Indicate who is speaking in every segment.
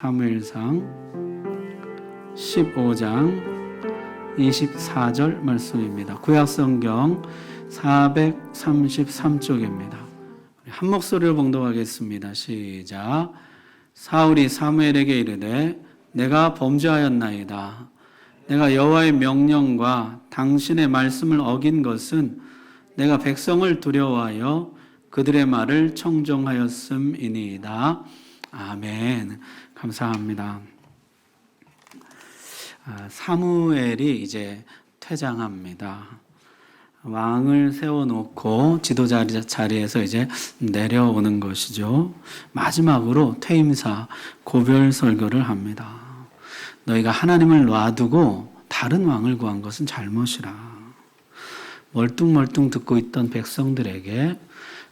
Speaker 1: 사무엘상 15장 24절 말씀입니다. 구약성경 433쪽입니다. 한 목소리로 봉독하겠습니다. 시작. 사울이 사무엘에게 이르되 내가 범죄하였나이다. 내가 여호와의 명령과 당신의 말씀을 어긴 것은 내가 백성을 두려워하여 그들의 말을 청종하였음이니이다. 아멘. 감사합니다. 사무엘이 이제 퇴장합니다. 왕을 세워놓고 지도자 자리에서 이제 내려오는 것이죠. 마지막으로 퇴임사 고별 설교를 합니다. 너희가 하나님을 놔두고 다른 왕을 구한 것은 잘못이라. 멀뚱멀뚱 듣고 있던 백성들에게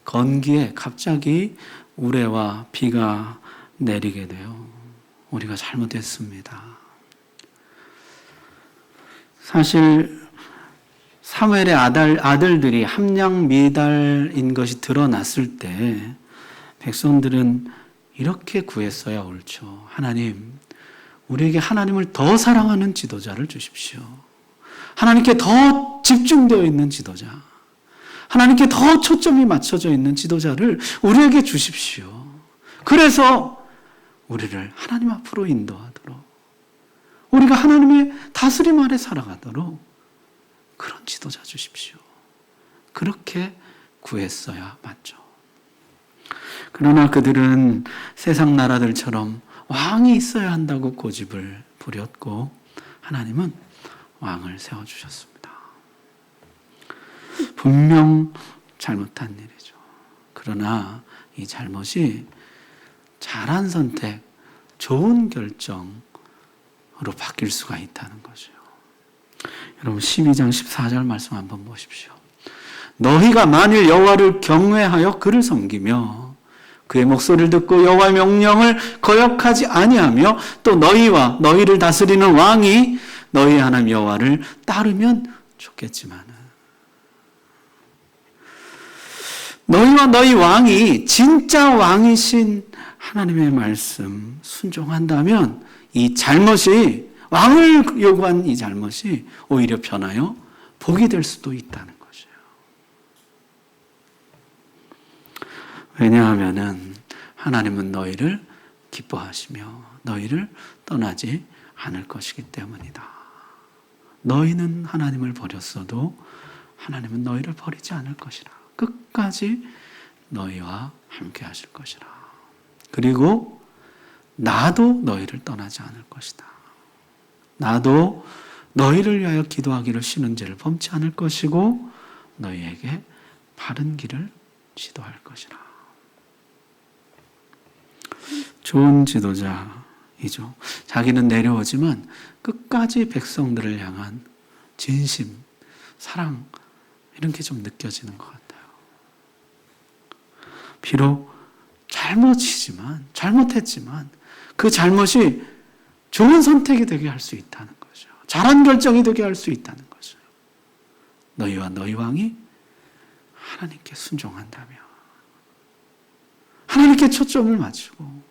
Speaker 1: 건기에 갑자기 우레와 비가 내리게 돼요. 우리가 잘못했습니다. 사실 사무엘의 아들들이 함량미달인 것이 드러났을 때 백성들은 이렇게 구했어야 옳죠. 하나님, 우리에게 하나님을 더 사랑하는 지도자를 주십시오. 하나님께 더 집중되어 있는 지도자, 하나님께 더 초점이 맞춰져 있는 지도자를 우리에게 주십시오. 그래서 우리를 하나님 앞으로 인도하도록, 우리가 하나님의 다스림 아래 살아가도록 그런 지도자 주십시오. 그렇게 구했어야 맞죠. 그러나 그들은 세상 나라들처럼 왕이 있어야 한다고 고집을 부렸고 하나님은 왕을 세워주셨습니다. 분명 잘못한 일이죠. 그러나 이 잘못이 잘한 선택, 좋은 결정으로 바뀔 수가 있다는 거죠. 여러분 12장 14절 말씀 한번 보십시오. 너희가 만일 여호와를 경외하여 그를 섬기며 그의 목소리를 듣고 여호와의 명령을 거역하지 아니하며 또 너희와 너희를 다스리는 왕이 너희 하나님 여호와를 따르면 좋겠지만 너희와 너희 왕이 진짜 왕이신 하나님의 말씀 순종한다면 이 잘못이, 왕을 요구한 이 잘못이 오히려 변하여 복이 될 수도 있다는 것이에요. 왜냐하면 하나님은 너희를 기뻐하시며 너희를 떠나지 않을 것이기 때문이다. 너희는 하나님을 버렸어도 하나님은 너희를 버리지 않을 것이라. 끝까지 너희와 함께 하실 것이라. 그리고 나도 너희를 떠나지 않을 것이다. 나도 너희를 위하여 기도하기를 쉬는 죄를 범치 않을 것이고 너희에게 바른 길을 지도할 것이라. 좋은 지도자이죠. 자기는 내려오지만 끝까지 백성들을 향한 진심, 사랑 이런 게 좀 느껴지는 것 같아요. 비록 잘못했지만 그 잘못이 좋은 선택이 되게 할 수 있다는 거죠. 잘한 결정이 되게 할 수 있다는 거죠. 너희와 너희 왕이 하나님께 순종한다면, 하나님께 초점을 맞추고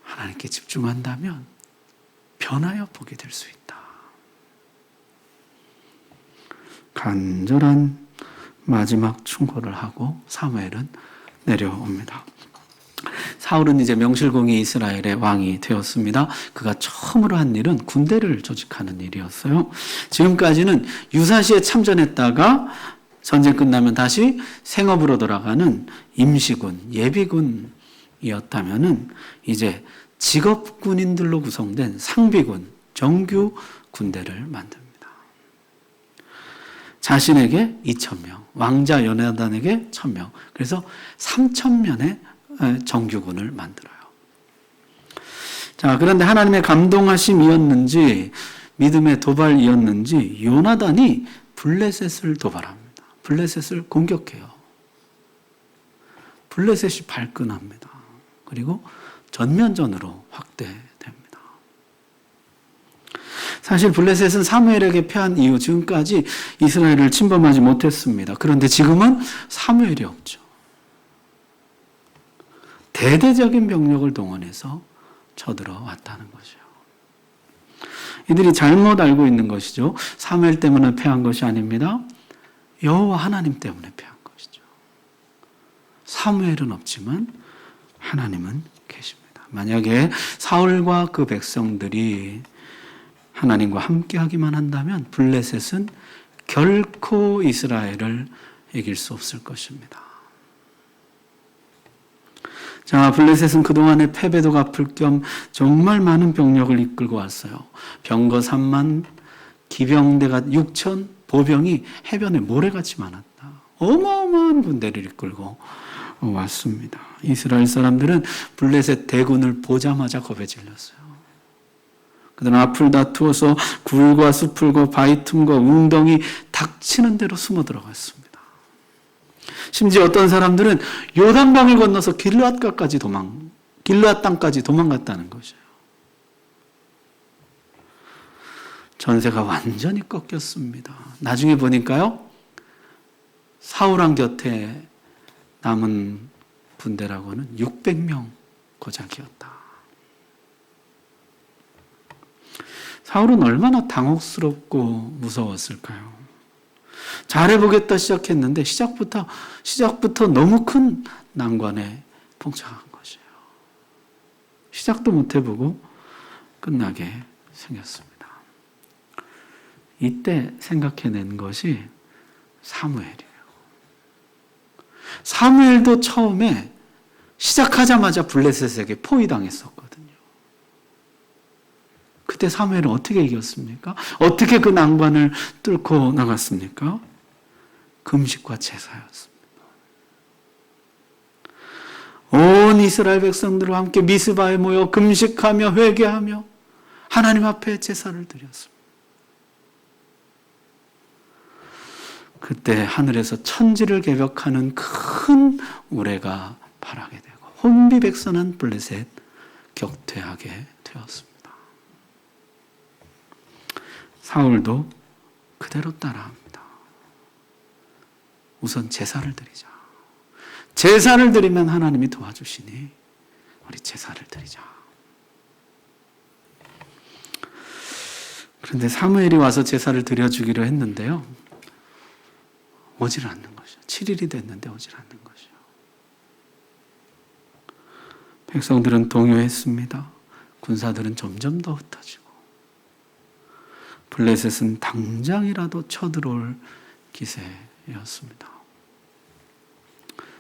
Speaker 1: 하나님께 집중한다면 변하여 보게 될 수 있다. 간절한 마지막 충고를 하고 사무엘은 내려옵니다. 사울은 이제 명실공히 이스라엘의 왕이 되었습니다. 그가 처음으로 한 일은 군대를 조직하는 일이었어요. 지금까지는 유사시에 참전했다가 전쟁 끝나면 다시 생업으로 돌아가는 임시군, 예비군이었다면은 이제 직업군인들로 구성된 상비군, 정규 군대를 만듭니다. 자신에게 2,000명, 왕자 연하단에게 1,000명, 그래서 3,000명의 정규군을 만들어요. 자, 그런데 하나님의 감동하심이었는지 믿음의 도발이었는지 요나단이 블레셋을 도발합니다. 블레셋을 공격해요. 블레셋이 발끈합니다. 그리고 전면전으로 확대됩니다. 사실 블레셋은 사무엘에게 패한 이후 지금까지 이스라엘을 침범하지 못했습니다. 그런데 지금은 사무엘이 없죠. 대대적인 병력을 동원해서 쳐들어왔다는 거죠. 이들이 잘못 알고 있는 것이죠. 사무엘 때문에 패한 것이 아닙니다. 여호와 하나님 때문에 패한 것이죠. 사무엘은 없지만 하나님은 계십니다. 만약에 사울과 그 백성들이 하나님과 함께하기만 한다면 블레셋은 결코 이스라엘을 이길 수 없을 것입니다. 자, 블레셋은 그동안의 패배도 갚을 겸 정말 많은 병력을 이끌고 왔어요. 병거 3만, 기병대가 6천, 보병이 해변에 모래같이 많았다. 어마어마한 군대를 이끌고 왔습니다. 이스라엘 사람들은 블레셋 대군을 보자마자 겁에 질렸어요. 그들은 앞을 다투어서 굴과 숲을과 바위 틈과 웅덩이 닥치는 대로 숨어 들어갔습니다. 심지어 어떤 사람들은 요단강을 건너서 길르앗 땅까지 도망갔다는 것이에요. 전세가 완전히 꺾였습니다. 나중에 보니까요, 사울왕 곁에 남은 군대라고는 600명 고작이었다. 사울은 얼마나 당혹스럽고 무서웠을까요? 잘해보겠다 시작했는데 시작부터 너무 큰 난관에 봉착한 것이에요. 시작도 못해보고 끝나게 생겼습니다. 이때 생각해낸 것이 사무엘이에요. 사무엘도 처음에 시작하자마자 블레셋에게 포위당했었거든요. 그때 사무엘은 어떻게 이겼습니까? 어떻게 그 난관을 뚫고 나갔습니까? 금식과 제사였습니다. 온 이스라엘 백성들과 함께 미스바에 모여 금식하며 회개하며 하나님 앞에 제사를 드렸습니다. 그때 하늘에서 천지를 개벽하는 큰 우레가 발하게 되고 혼비백산한 블레셋 격퇴하게 되었습니다. 사울도 그대로 따라합니다. 우선 제사를 드리자. 제사를 드리면 하나님이 도와주시니 우리 제사를 드리자. 그런데 사무엘이 와서 제사를 드려주기로 했는데요. 오질 않는 것이요. 7일이 됐는데 오질 않는 것이요. 백성들은 동요했습니다. 군사들은 점점 더 흩어지고 블레셋은 당장이라도 쳐들어올 기세였습니다.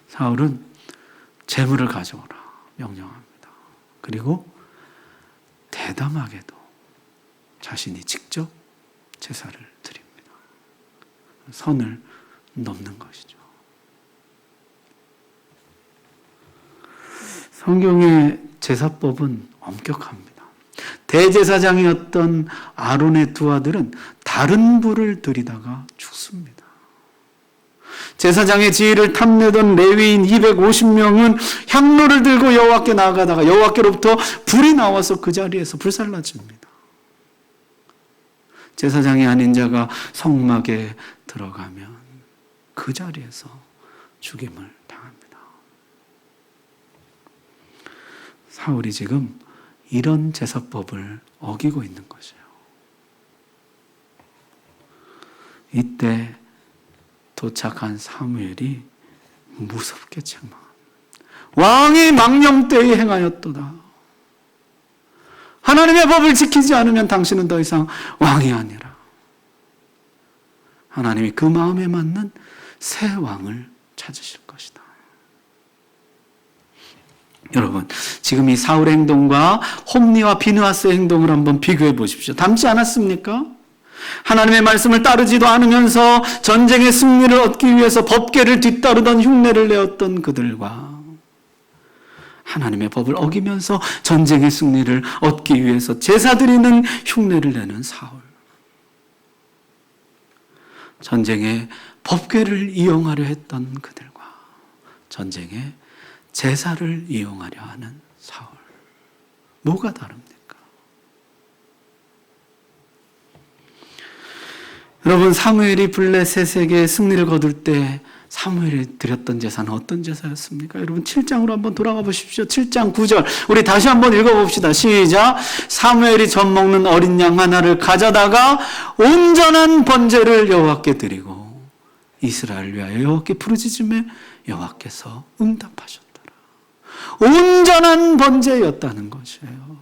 Speaker 1: 사울은 제물을 가져오라 명령합니다. 그리고 대담하게도 자신이 직접 제사를 드립니다. 선을 넘는 것이죠. 성경의 제사법은 엄격합니다. 대제사장이었던 아론의 두 아들은 다른 불을 들이다가 죽습니다. 제사장의 지위를 탐내던 레위인 250명은 향로를 들고 여호와께 나아가다가 여호와께로부터 불이 나와서 그 자리에서 불살라집니다. 제사장이 아닌 자가 성막에 들어가면 그 자리에서 죽임을 당합니다. 사울이 지금 이런 제사법을 어기고 있는 것이에요. 이때 도착한 사무엘이 무섭게 책망합니다. 왕이 망령되이 행하였도다. 하나님의 법을 지키지 않으면 당신은 더 이상 왕이 아니라 하나님이 그 마음에 맞는 새 왕을 찾으실 것이다. 여러분, 지금 이 사울의 행동과 홈리와 비느하스의 행동을 한번 비교해 보십시오. 닮지 않았습니까? 하나님의 말씀을 따르지도 않으면서 전쟁의 승리를 얻기 위해서 법궤를 뒤따르던 흉내를 내었던 그들과 하나님의 법을 어기면서 전쟁의 승리를 얻기 위해서 제사 드리는 흉내를 내는 사울. 전쟁에 법궤를 이용하려 했던 그들과 전쟁에 제사를 이용하려 하는 사울. 뭐가 다릅니까? 여러분, 사무엘이 블레셋에게 승리를 거둘 때 사무엘이 드렸던 제사는 어떤 제사였습니까? 여러분 7장으로 한번 돌아가 보십시오. 7장 9절 우리 다시 한번 읽어봅시다. 시작. 사무엘이 젖 먹는 어린 양 하나를 가져다가 온전한 번제를 여호와께 드리고 이스라엘 위하여 여호와께 부르짖음에 여호와께서 응답하셨더라. 온전한 번제였다는 것이에요.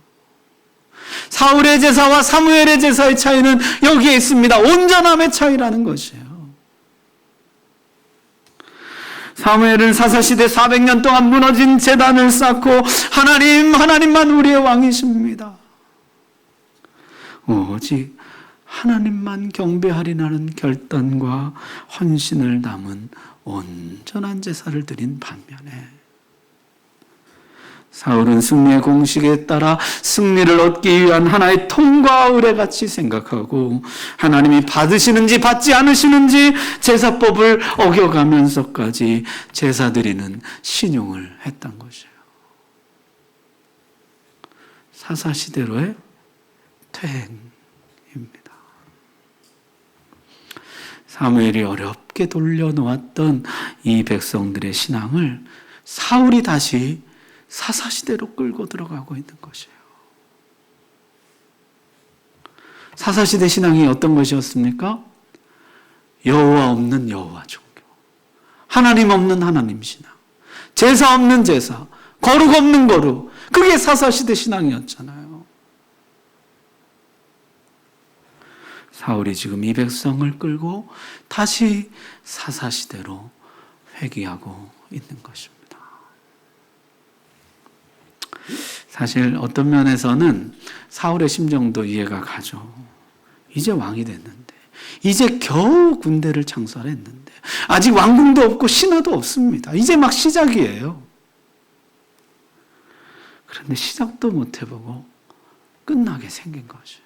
Speaker 1: 사울의 제사와 사무엘의 제사의 차이는 여기에 있습니다. 온전함의 차이라는 것이에요. 사무엘은 사사시대 400년 동안 무너진 제단을 쌓고 하나님만 우리의 왕이십니다. 오직 하나님만 경배하리라는 결단과 헌신을 담은 온전한 제사를 드린 반면에 사울은 승리의 공식에 따라 승리를 얻기 위한 하나의 통과 의례같이 생각하고 하나님이 받으시는지 받지 않으시는지 제사법을 어겨가면서까지 제사 드리는 신용을 했던 것이에요. 사사시대로의 퇴행입니다. 사무엘이 어렵게 돌려놓았던 이 백성들의 신앙을 사울이 다시 사사시대로 끌고 들어가고 있는 것이에요. 사사시대 신앙이 어떤 것이었습니까? 여호와 없는 여호와 종교, 하나님 없는 하나님 신앙, 제사 없는 제사, 거룩 없는 거룩, 그게 사사시대 신앙이었잖아요. 사울이 지금 이 백성을 끌고 다시 사사시대로 회귀하고 있는 것입니다. 사실 어떤 면에서는 사울의 심정도 이해가 가죠. 이제 왕이 됐는데, 이제 겨우 군대를 창설했는데, 아직 왕궁도 없고 신하도 없습니다. 이제 막 시작이에요. 그런데 시작도 못 해보고 끝나게 생긴 것이에요.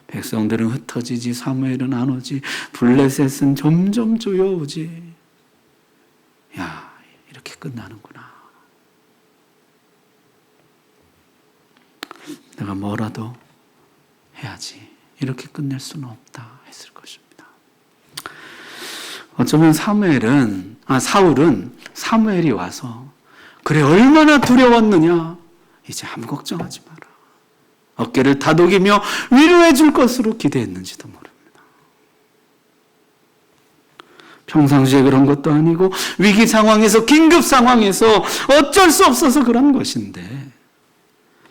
Speaker 1: 백성들은 흩어지지, 사무엘은 안 오지, 블레셋은 점점 조여오지. 야, 이렇게 끝나는구나. 내가 뭐라도 해야지. 이렇게 끝낼 수는 없다 했을 것입니다. 어쩌면 사울은 사무엘이 와서 그래 얼마나 두려웠느냐. 이제 아무 걱정하지 마라. 어깨를 다독이며 위로해 줄 것으로 기대했는지도 모릅니다. 평상시에 그런 것도 아니고 위기 상황에서 긴급 상황에서 어쩔 수 없어서 그런 것인데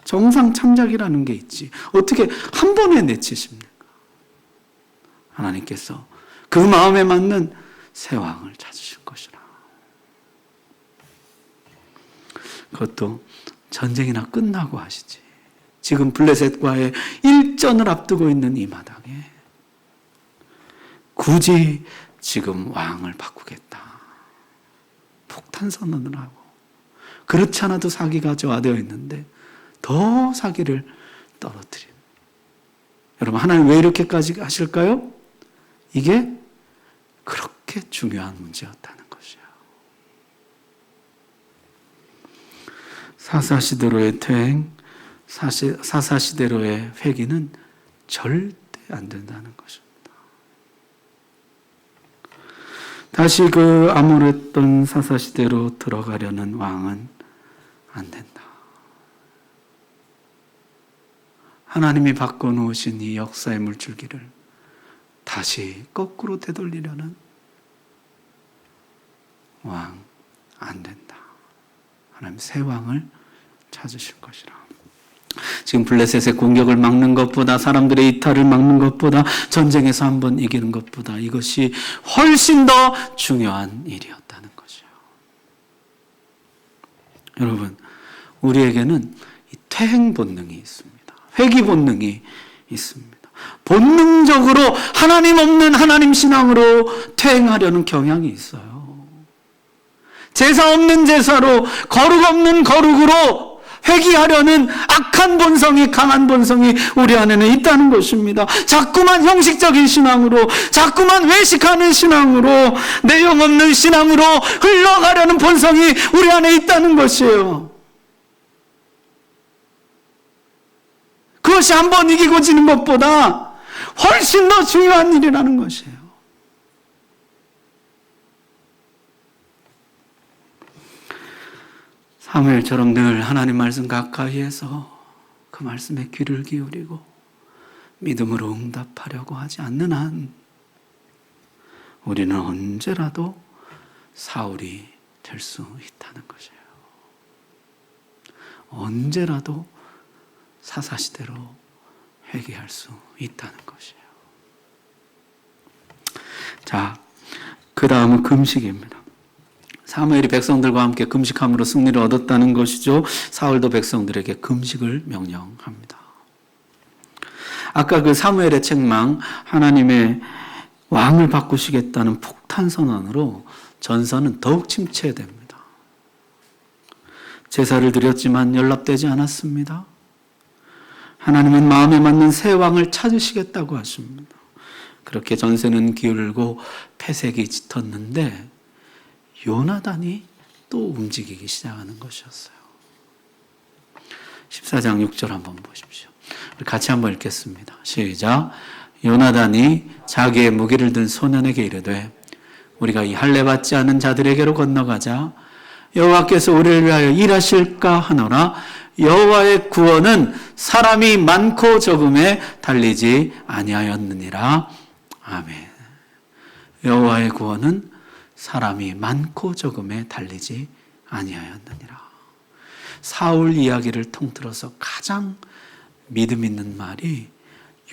Speaker 1: 정상 참작이라는 게 있지. 어떻게 한 번에 내치십니까? 하나님께서 그 마음에 맞는 새 왕을 찾으실 것이라. 그것도 전쟁이나 끝나고 하시지. 지금 블레셋과의 일전을 앞두고 있는 이 마당에 굳이 지금 왕을 바꾸겠다. 폭탄 선언을 하고 그렇지 않아도 사기가 저하되어 있는데 더 사기를 떨어뜨린. 여러분 하나님 왜 이렇게까지 하실까요? 이게 그렇게 중요한 문제였다는 것이에요. 사사시대로의 퇴행, 사사시대로의 회귀는 절대 안 된다는 것입니다. 다시 그 암울했던 사사시대로 들어가려는 왕은 안 된다. 하나님이 바꿔놓으신 이 역사의 물줄기를 다시 거꾸로 되돌리려는 왕 안 된다. 하나님 새 왕을 찾으실 것이라. 지금 블레셋의 공격을 막는 것보다 사람들의 이탈을 막는 것보다 전쟁에서 한번 이기는 것보다 이것이 훨씬 더 중요한 일이었다는 것이요. 여러분 우리에게는 이 퇴행 본능이 있습니다. 회귀 본능이 있습니다. 본능적으로 하나님 없는 하나님 신앙으로 퇴행하려는 경향이 있어요. 제사 없는 제사로 거룩 없는 거룩으로 회귀하려는 악한 본성이 강한 본성이 우리 안에는 있다는 것입니다. 자꾸만 형식적인 신앙으로 자꾸만 외식하는 신앙으로 내용 없는 신앙으로 흘러가려는 본성이 우리 안에 있다는 것이에요. 그것이 한번 이기고 지는 것보다 훨씬 더 중요한 일이라는 것이에요. 사무엘처럼 늘 하나님 말씀 가까이에서 그 말씀에 귀를 기울이고 믿음으로 응답하려고 하지 않는 한 우리는 언제라도 사울이 될 수 있다는 것이에요. 언제라도 사사시대로 회개할 수 있다는 것이에요. 자, 그 다음은 금식입니다. 사무엘이 백성들과 함께 금식함으로 승리를 얻었다는 것이죠. 사울도 백성들에게 금식을 명령합니다. 아까 그 사무엘의 책망, 하나님의 왕을 바꾸시겠다는 폭탄 선언으로 전선은 더욱 침체됩니다. 제사를 드렸지만 연락되지 않았습니다. 하나님은 마음에 맞는 새 왕을 찾으시겠다고 하십니다. 그렇게 전세는 기울고 패색이 짙었는데 요나단이 또 움직이기 시작하는 것이었어요. 14장 6절 한번 보십시오. 우리 같이 한번 읽겠습니다. 시작. 요나단이 자기의 무기를 든 소년에게 이르되 우리가 이 할례 받지 않은 자들에게로 건너가자. 여호와께서 우리를 위하여 일하실까 하노라. 여호와의 구원은 사람이 많고 적음에 달리지 아니하였느니라. 아멘. 여호와의 구원은 사람이 많고 적음에 달리지 아니하였느니라. 사울 이야기를 통틀어서 가장 믿음 있는 말이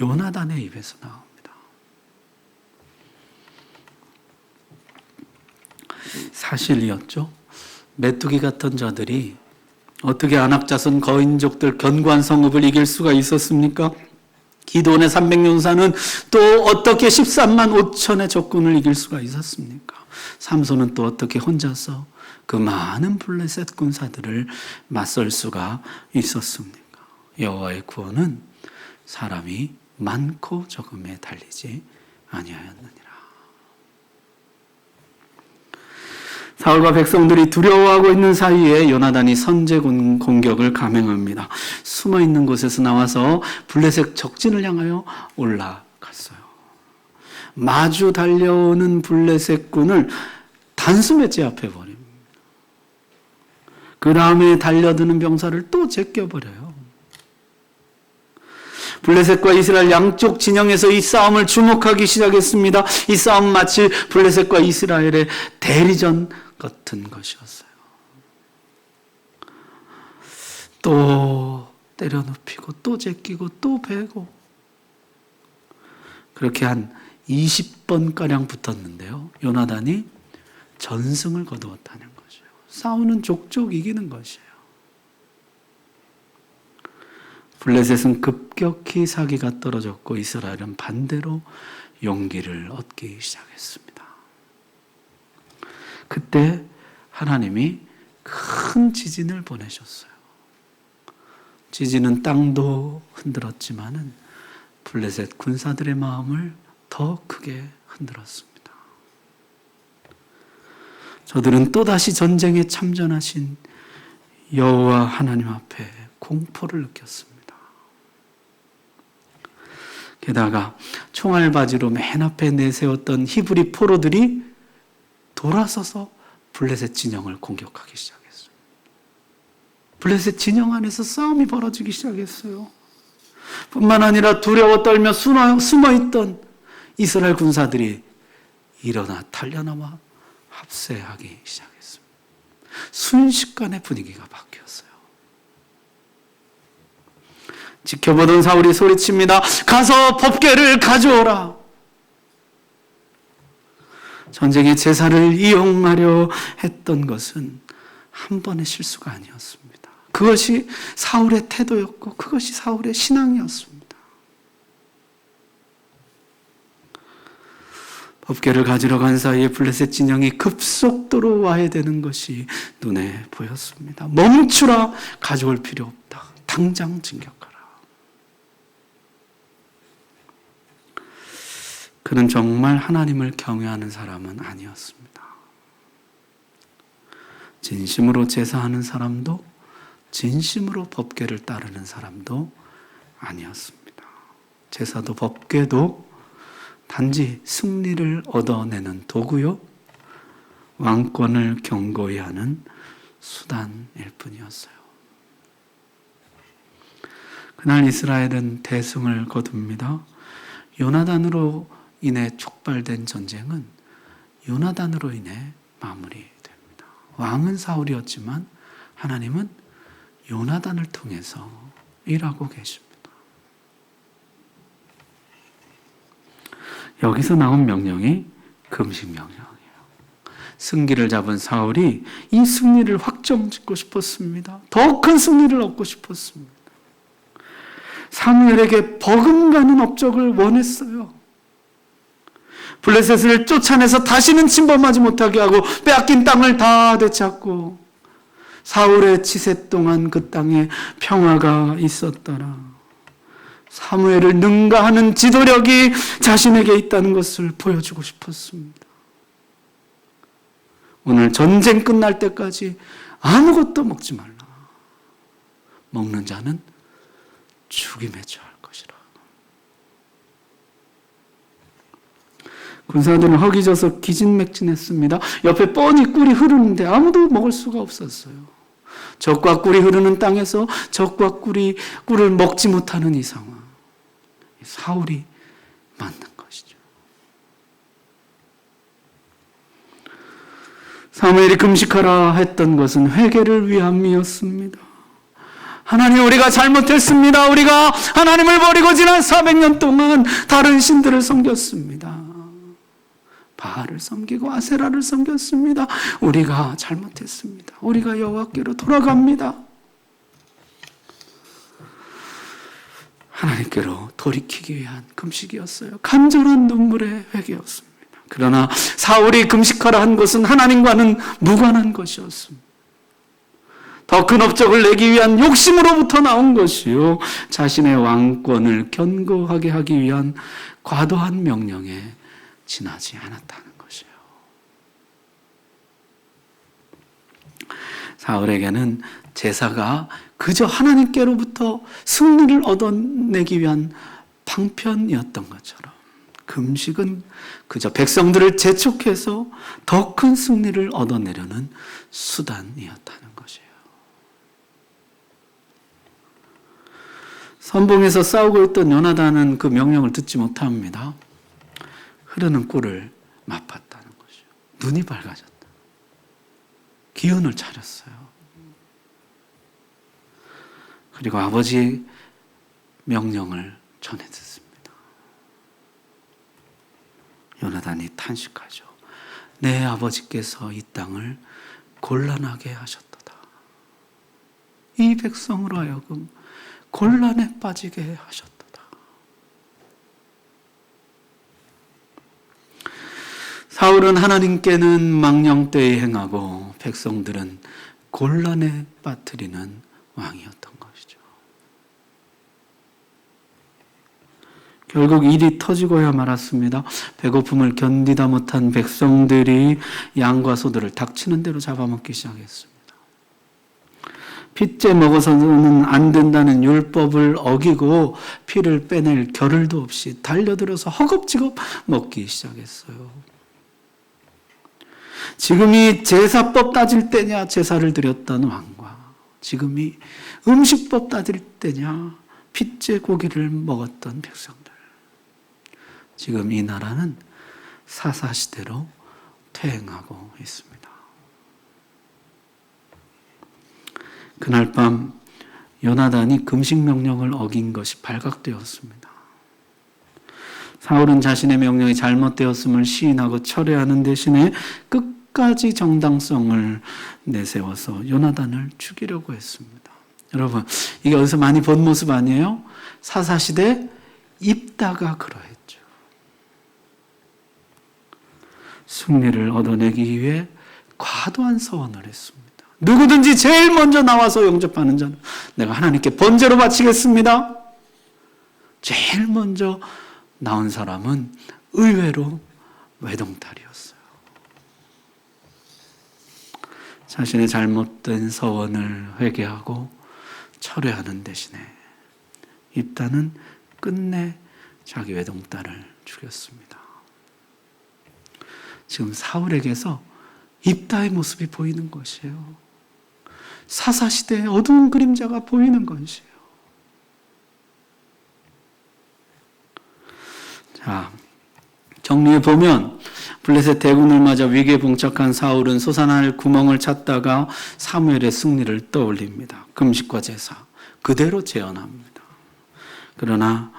Speaker 1: 요나단의 입에서 나옵니다. 사실이었죠. 메뚜기 같은 자들이 어떻게 안악자손 거인족들 견고한 성읍을 이길 수가 있었습니까? 기드온의 300용사는 또 어떻게 13만 5천의 적군을 이길 수가 있었습니까? 삼손은 또 어떻게 혼자서 그 많은 블레셋 군사들을 맞설 수가 있었습니까? 여호와의 구원은 사람이 많고 적음에 달리지 아니하였느니라. 사울과 백성들이 두려워하고 있는 사이에 요나단이 선제 공격을 감행합니다. 숨어있는 곳에서 나와서 블레셋 적진을 향하여 올라갔어요. 마주 달려오는 블레셋 군을 단숨에 제압해버립니다. 그 다음에 달려드는 병사를 또 제껴버려요. 블레셋과 이스라엘 양쪽 진영에서 이 싸움을 주목하기 시작했습니다. 이 싸움은 마치 블레셋과 이스라엘의 대리전 같은 것이었어요. 또 때려눕히고 또 제끼고 또 베고 그렇게 한 20번가량 붙었는데요. 요나단이 전승을 거두었다는 것이에요. 싸우는 족족 이기는 것이에요. 블레셋은 급격히 사기가 떨어졌고 이스라엘은 반대로 용기를 얻기 시작했습니다. 그때 하나님이 큰 지진을 보내셨어요. 지진은 땅도 흔들었지만은 블레셋 군사들의 마음을 더 크게 흔들었습니다. 저들은 또다시 전쟁에 참전하신 여호와 하나님 앞에 공포를 느꼈습니다. 게다가 총알바지로 맨 앞에 내세웠던 히브리 포로들이 돌아서서 블레셋 진영을 공격하기 시작했어요. 블레셋 진영 안에서 싸움이 벌어지기 시작했어요. 뿐만 아니라 두려워 떨며 숨어있던 이스라엘 군사들이 일어나 달려나와 합세하기 시작했습니다. 순식간에 분위기가 바뀌었어요. 지켜보던 사울이 소리칩니다. 가서 법궤를 가져오라. 전쟁의 제사를 이용하려 했던 것은 한 번의 실수가 아니었습니다. 그것이 사울의 태도였고 그것이 사울의 신앙이었습니다. 법궤를 가지러 간 사이에 블레셋 진영이 급속도로 와해되는 것이 눈에 보였습니다. 멈추라. 가져올 필요 없다. 당장 진격하라. 그는 정말 하나님을 경외하는 사람은 아니었습니다. 진심으로 제사하는 사람도 진심으로 법궤를 따르는 사람도 아니었습니다. 제사도 법궤도 단지 승리를 얻어내는 도구요, 왕권을 경고히 하는 수단일 뿐이었어요. 그날 이스라엘은 대승을 거둡니다. 요나단으로 인해 촉발된 전쟁은 요나단으로 인해 마무리됩니다. 왕은 사울이었지만 하나님은 요나단을 통해서 일하고 계십니다. 여기서 나온 명령이 금식 명령이에요. 승기를 잡은 사울이 이 승리를 확정짓고 싶었습니다. 더 큰 승리를 얻고 싶었습니다. 사무엘에게 버금가는 업적을 원했어요. 블레셋을 쫓아내서 다시는 침범하지 못하게 하고 빼앗긴 땅을 다 되찾고 사울의 치세 동안 그 땅에 평화가 있었더라. 사무엘을 능가하는 지도력이 자신에게 있다는 것을 보여주고 싶었습니다. 오늘 전쟁 끝날 때까지 아무것도 먹지 말라. 먹는 자는 죽임에 처할 것이라. 군사들은 허기져서 기진맥진했습니다. 옆에 뻔히 꿀이 흐르는데 아무도 먹을 수가 없었어요. 적과 꿀이 흐르는 땅에서 적과 꿀을 먹지 못하는 이 상황. 사울이 만든 것이죠. 사무엘이 금식하라 했던 것은 회개를 위함이었습니다. 하나님, 우리가 잘못했습니다. 우리가 하나님을 버리고 지난 400년 동안 다른 신들을 섬겼습니다. 바알을 섬기고 아세라를 섬겼습니다. 우리가 잘못했습니다. 우리가 여호와께로 돌아갑니다. 하나님께로 돌이키기 위한 금식이었어요. 간절한 눈물의 회개였습니다. 그러나 사울이 금식하라 한 것은 하나님과는 무관한 것이었습니다. 더 큰 업적을 내기 위한 욕심으로부터 나온 것이요, 자신의 왕권을 견고하게 하기 위한 과도한 명령에 지나지 않았다는 것이에요. 사울에게는 제사가 그저 하나님께로부터 승리를 얻어내기 위한 방편이었던 것처럼 금식은 그저 백성들을 재촉해서 더 큰 승리를 얻어내려는 수단이었다는 것이에요. 선봉에서 싸우고 있던 요나단은 그 명령을 듣지 못합니다. 흐르는 꿀을 맛봤다는 것이죠. 눈이 밝아졌다. 기운을 차렸어요. 그리고 아버지의 명령을 전해 듣습니다. 요나단이 탄식하죠. 내 아버지께서 이 땅을 곤란하게 하셨도다. 이 백성으로 하여금 곤란에 빠지게 하셨도다. 사울은 하나님께는 망령되이 행하고 백성들은 곤란에 빠뜨리는 왕이었던 것이죠. 결국 일이 터지고야 말았습니다. 배고픔을 견디다 못한 백성들이 양과 소들을 닥치는 대로 잡아먹기 시작했습니다. 핏째 먹어서는 안 된다는 율법을 어기고 피를 빼낼 겨를도 없이 달려들어서 허겁지겁 먹기 시작했어요. 지금이 제사법 따질 때냐, 제사를 드렸던 왕과 지금이 음식법 따질 때냐, 핏째 고기를 먹었던 백성들. 지금 이 나라는 사사시대로 퇴행하고 있습니다. 그날 밤 요나단이 금식 명령을 어긴 것이 발각되었습니다. 사울은 자신의 명령이 잘못되었음을 시인하고 철회하는 대신에 끝까지 정당성을 내세워서 요나단을 죽이려고 했습니다. 여러분, 이게 어디서 많이 본 모습 아니에요? 사사시대 입다가 그러했죠. 승리를 얻어내기 위해 과도한 서원을 했습니다. 누구든지 제일 먼저 나와서 영접하는 자는 내가 하나님께 번제로 바치겠습니다. 제일 먼저 나온 사람은 의외로 외동딸이었어요. 자신의 잘못된 서원을 회개하고 철회하는 대신에 입다는 끝내 자기 외동딸을 죽였습니다. 지금 사울에게서 입다의 모습이 보이는 것이에요. 사사시대의 어두운 그림자가 보이는 것이에요. 자, 정리해 보면 블레셋 대군을 맞아 위기에 봉착한 사울은 솟아날 구멍을 찾다가 사무엘의 승리를 떠올립니다. 금식과 제사 그대로 재현합니다. 그러나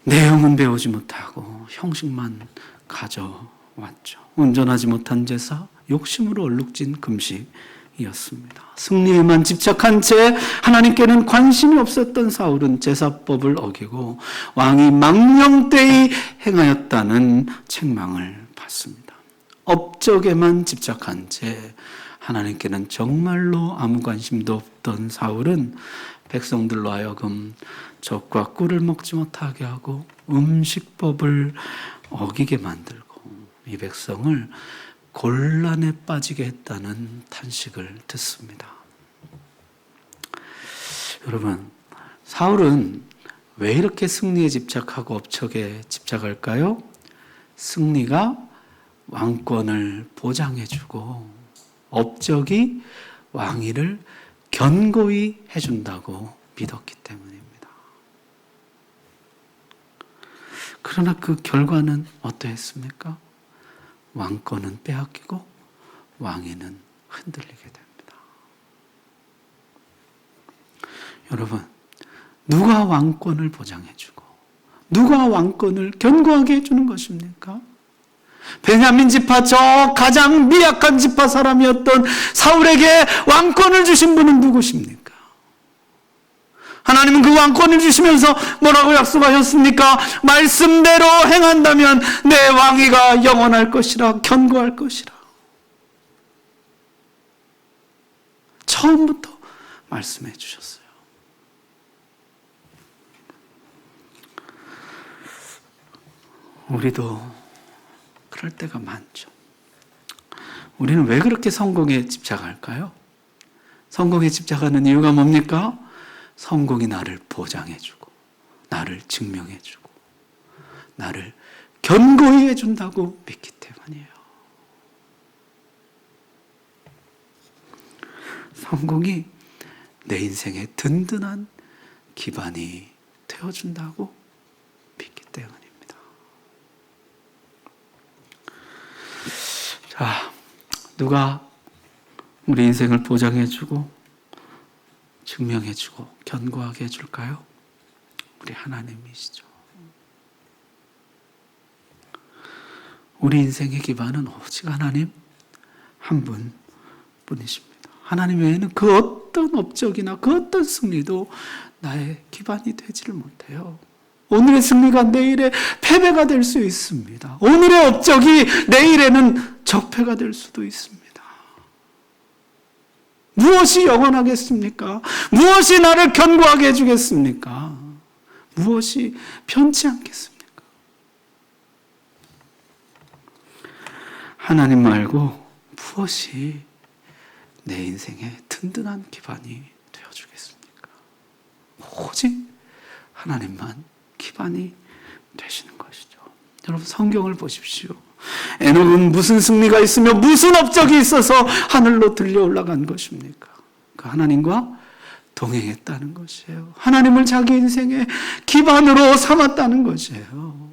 Speaker 1: 내용은 배우지 못하고 형식만 가져왔죠. 온전하지 못한 제사, 욕심으로 얼룩진 금식이었습니다. 승리에만 집착한 채 하나님께는 관심이 없었던 사울은 제사법을 어기고 왕이 망령되이 행하였다는 책망을 받습니다. 업적에만 집착한 채 하나님께는 정말로 아무 관심도 없던 사울은 백성들로 하여금 젖과 꿀을 먹지 못하게 하고 음식법을 어기게 만들고 이 백성을 곤란에 빠지게 했다는 탄식을 듣습니다. 여러분, 사울은 왜 이렇게 승리에 집착하고 업적에 집착할까요? 승리가 왕권을 보장해주고 업적이 왕위를 견고히 해준다고 믿었기 때문입니다. 그러나 그 결과는 어떠했습니까? 왕권은 빼앗기고 왕위는 흔들리게 됩니다. 여러분, 누가 왕권을 보장해주고 누가 왕권을 견고하게 해주는 것입니까? 베냐민 지파 저 가장 미약한 지파 사람이었던 사울에게 왕권을 주신 분은 누구십니까? 하나님은 그 왕권을 주시면서 뭐라고 약속하셨습니까? 말씀대로 행한다면 내 왕위가 영원할 것이라, 견고할 것이라. 처음부터 말씀해 주셨어요. 우리도 그럴 때가 많죠. 우리는 왜 그렇게 성공에 집착할까요? 성공에 집착하는 이유가 뭡니까? 성공이 나를 보장해주고 나를 증명해주고 나를 견고히 해준다고 믿기 때문이에요. 성공이 내 인생의 든든한 기반이 되어준다고 믿기 때문입니다. 자, 누가 우리 인생을 보장해주고 증명해주고 견고하게 해줄까요? 우리 하나님이시죠. 우리 인생의 기반은 오직 하나님 한 분뿐이십니다. 하나님 외에는 그 어떤 업적이나 그 어떤 승리도 나의 기반이 되지를 못해요. 오늘의 승리가 내일의 패배가 될 수 있습니다. 오늘의 업적이 내일에는 적패가 될 수도 있습니다. 무엇이 영원하겠습니까? 무엇이 나를 견고하게 해주겠습니까? 무엇이 편치 않겠습니까? 하나님 말고 무엇이 내 인생의 든든한 기반이 되어주겠습니까? 오직 하나님만 기반이 되시는 것이죠. 여러분, 성경을 보십시오. 에녹은 무슨 승리가 있으며 무슨 업적이 있어서 하늘로 들려 올라간 것입니까? 그 하나님과 동행했다는 것이에요. 하나님을 자기 인생의 기반으로 삼았다는 것이에요.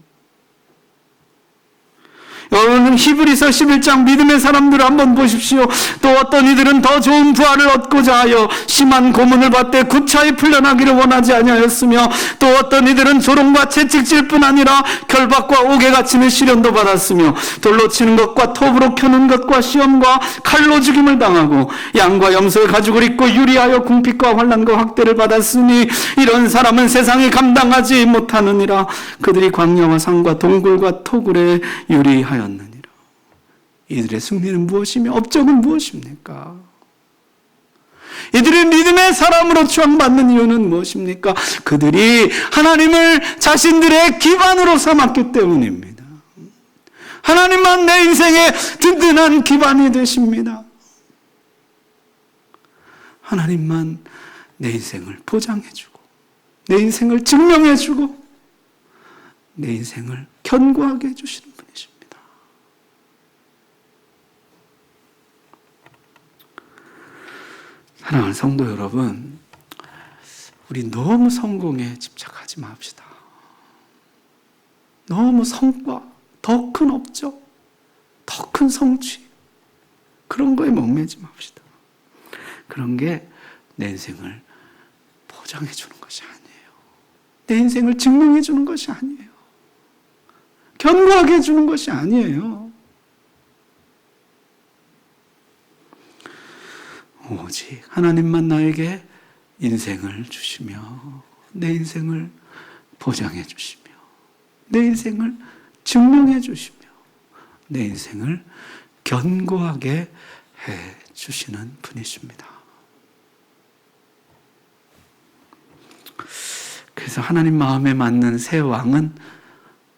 Speaker 1: 여러분, 히브리서 11장 믿음의 사람들을 한번 보십시오. 또 어떤 이들은 더 좋은 부활을 얻고자 하여 심한 고문을 받되 구차히 풀려나기를 원하지 아니하였으며, 또 어떤 이들은 조롱과 채찍질 뿐 아니라 결박과 옥에 갇히는 시련도 받았으며, 돌로 치는 것과 톱으로 켜는 것과 시험과 칼로 죽임을 당하고 양과 염소의 가죽을 입고 유리하여 궁핍과 환난과 학대를 받았으니 이런 사람은 세상이 감당하지 못하느니라. 그들이 광야와 산과 동굴과 토굴에 유리하였느니라. 이들의 승리는 무엇이며 업적은 무엇입니까? 이들이 믿음의 사람으로 추앙받는 이유는 무엇입니까? 그들이 하나님을 자신들의 기반으로 삼았기 때문입니다. 하나님만 내 인생의 든든한 기반이 되십니다. 하나님만 내 인생을 보장해주고 내 인생을 증명해주고 내 인생을 견고하게 해주시는 분이십니다. 사랑하는 성도 여러분, 우리 너무 성공에 집착하지 맙시다. 너무 성과, 더 큰 업적, 더 큰 성취, 그런 거에 목매지 맙시다. 그런 게 내 인생을 보장해 주는 것이 아니에요. 내 인생을 증명해 주는 것이 아니에요. 견고하게 해주는 것이 아니에요. 오직 하나님만 나에게 인생을 주시며 내 인생을 보장해 주시며 내 인생을 증명해 주시며 내 인생을 견고하게 해 주시는 분이십니다. 그래서 하나님 마음에 맞는 새 왕은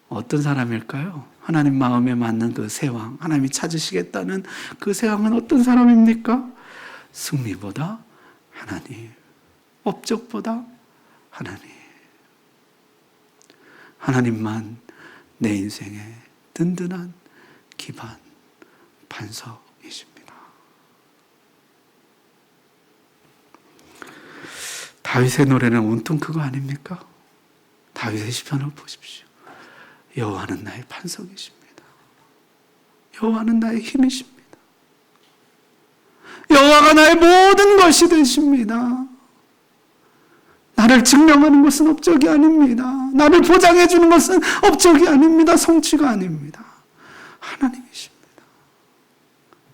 Speaker 1: 어떤 사람일까요? 하나님 마음에 맞는 그 새 왕, 하나님이 찾으시겠다는 그 새 왕은 어떤 사람입니까? 승리보다 하나님, 업적보다 하나님. 하나님만 내 인생의 든든한 기반, 반석이십니다. 다윗의 노래는 온통 그거 아닙니까? 다윗의 시편을 보십시오. 여호와는 나의 반석이십니다. 여호와는 나의 힘이십니다. 여호와가 나의 모든 것이 되십니다. 나를 증명하는 것은 업적이 아닙니다. 나를 보장해 주는 것은 업적이 아닙니다. 성취가 아닙니다. 하나님이십니다.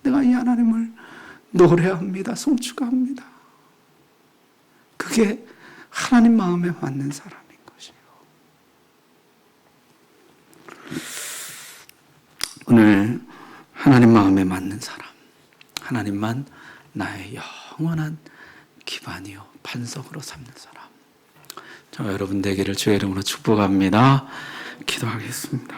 Speaker 1: 내가 이 하나님을 노래합니다. 송축합니다. 그게 하나님 마음에 맞는 사람인 것이에요. 오늘 하나님 마음에 맞는 사람, 하나님만 나의 영원한 기반이요 반석으로 삼는 사람, 저와 여러분 되기를 주의 이름으로 축복합니다. 기도하겠습니다.